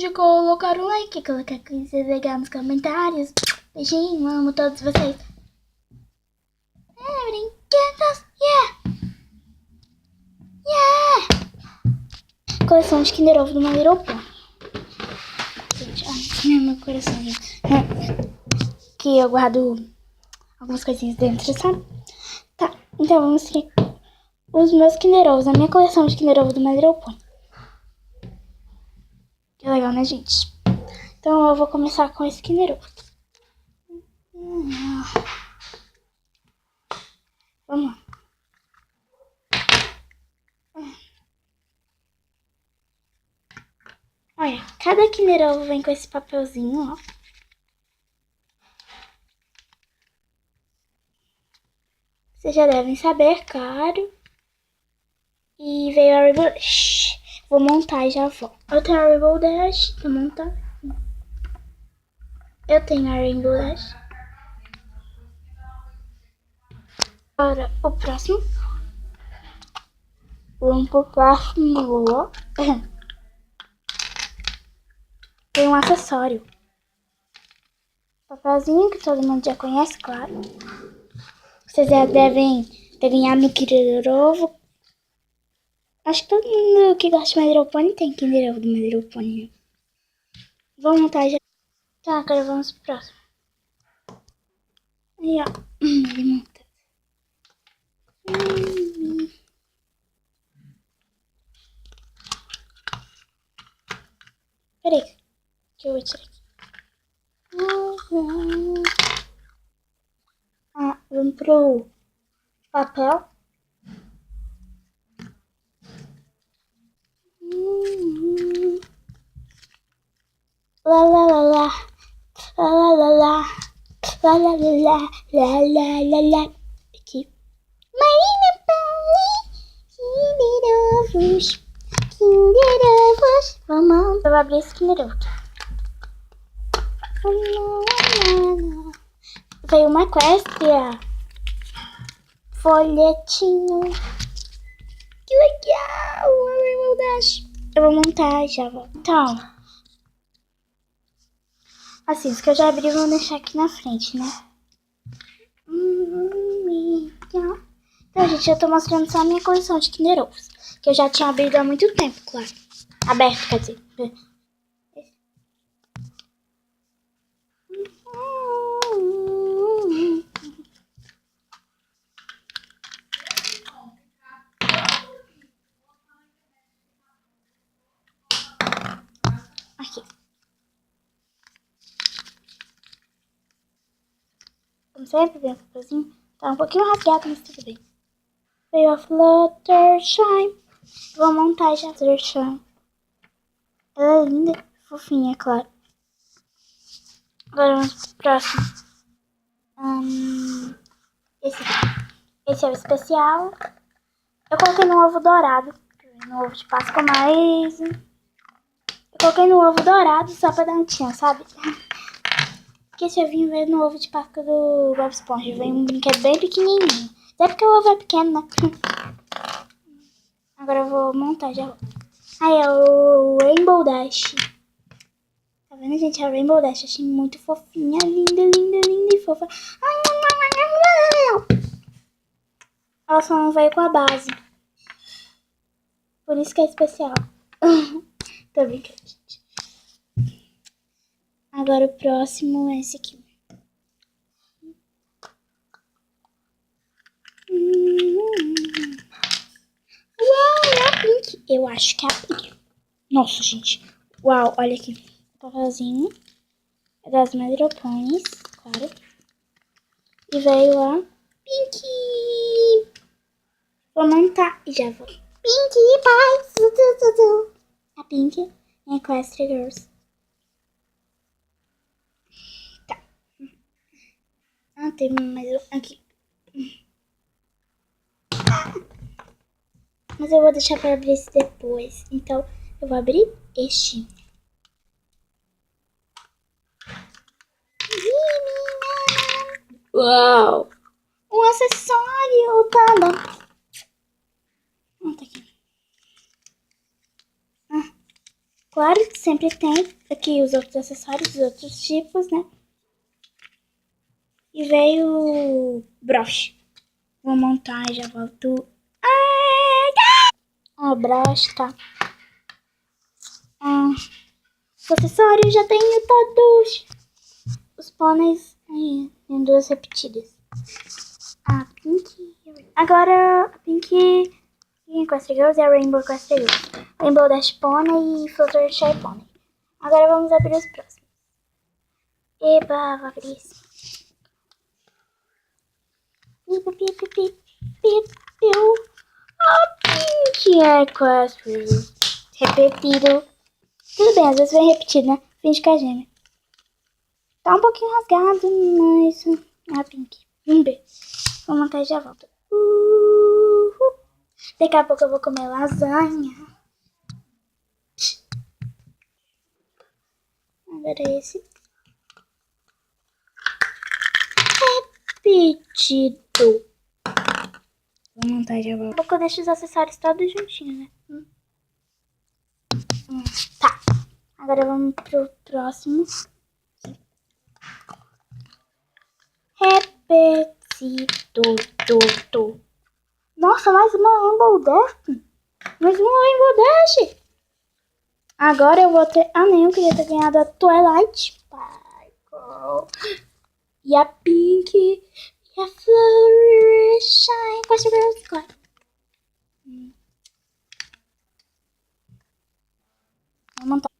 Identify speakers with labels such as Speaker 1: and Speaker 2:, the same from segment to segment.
Speaker 1: de colocar o like, colocar coisa legal nos comentários. Beijinho, amo todos vocês. Brinquedos, yeah! Yeah! Coleção de Kinder Ovo do My Little Pony. Gente, ai, meu coraçãozinho. Que eu guardo algumas coisinhas dentro, sabe? Tá, então vamos seguir os meus Kinder Ovos, a minha coleção de Kinder Ovo do My Little Pony. Que legal, né, gente? Então eu vou começar com esse Kinder Ovo. Vamos lá. Olha, cada Kinder Ovo vem com esse papelzinho, ó. Vocês já devem saber, claro. E veio a Rainbow Dash. Vou montar e já volto. Eu tenho a Rainbow Dash, vou montar. Eu tenho a Rainbow Dash. Agora, o próximo. Vamos pro próximo. Tem um acessório. Papelzinho que todo mundo já conhece, claro. Vocês já devem ter ganhado no Kinder Ovo. Acho que todo mundo que gosta de My Little Pony tem Kinder Ovo do My Little Pony. Vou montar já. Tá, agora vamos pro próximo. Aí, ó. Ele monta. Peraí, que eu vou tirar aqui. Vamos pro papel. Lá, lá, lá, lá. Lá, lá, lá, lá. Lá, lá, lá, lá. Lá, lá, lá, lá. Aqui. Marina Pony. Kinder Ovos. Kinder Ovos. Vamos. Eu vou abrir esse Kinder Ovo aqui. Veio uma Equestria. Folhetinho. Que legal. Rainbow Dash. Eu vou montar já. Então, assim, os que eu já abri, vou deixar aqui na frente, né? Então, gente, eu tô mostrando só a minha coleção de Kinder Ovos. Que eu já tinha abrido há muito tempo, claro. Aberto, quer dizer. Aqui. Como sempre, vem o papelzinho. Tá um pouquinho rasgado, mas tudo bem. Veio a Fluttershy. Vou montar já a Fluttershy. Ela é linda e fofinha, é claro. Agora vamos pro próximo. Esse é o especial. Eu coloquei no ovo dourado. No ovo de Páscoa, mas... eu coloquei no ovo dourado só pra dar um tchan, sabe? Porque esse ovinho veio no ovo de Páscoa do Bob Esponja. Veio um brinquedo bem pequenininho. Até porque o ovo é pequeno, né? Agora eu vou montar já. Aí é o Rainbow Dash. Tá vendo, gente? A Rainbow Dash. Achei muito fofinha. Linda, linda, linda e fofa. Ela só não veio com a base. Por isso que é especial. Tô brincando, gente. Agora o próximo é esse aqui. Uau, é a Pink. Eu acho que é a Pink. Nossa, gente. Uau, olha aqui. O papelzinho. É das My Little Ponies, claro. E veio a Pink. Vou montar e já vou. Pink, pai. A Pink é Equestria Girls. Tá. Ah, tem mais um aqui. Mas eu vou deixar pra abrir esse depois. Então, eu vou abrir este. Uau! Um acessório, tá bom. Tá aqui. Claro que sempre tem aqui os outros acessórios, os outros tipos, né? E veio o broche. Vou montar e já volto. Ó, broche, tá? Os acessórios já tenho todos. Os pôneis aí, tem duas repetidas. A Pink. Agora a Pink Equestria Girls e a Rainbow Equestria Girls. Rainbow Dash Pony e Fluttershy Pony. Agora vamos abrir os próximos. Eba, vou abrir esse. A Pink Equestria Girls. Repetido. Tudo bem, às vezes vem repetido, né? Finge que é gêmea. Tá um pouquinho rasgado, mas é a Pink. Vamos ver. Vou montar e já volto. Daqui a pouco eu vou comer lasanha. Agora esse. Repetido. Vou montar e já volto. Daqui a pouco eu deixo os acessórios todos juntinhos, né? Tá. Agora vamos pro próximo. Repetido. Nossa, mais uma Rainbow Dash. Mais uma Rainbow Dash. Agora eu vou ter... Ah, nem eu queria ter ganhado a Twilight Sparkle. E a Pink. E a Fluttershy. Equestria Girls, claro. Vou montar.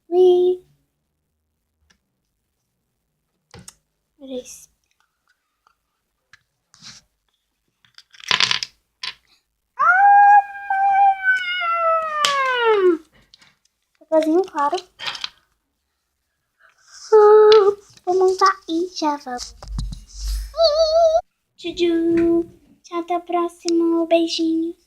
Speaker 1: Olha isso. Papelzinho claro. Vou montar e já volto. Tchuju. Tchau, até o próximo. Beijinhos.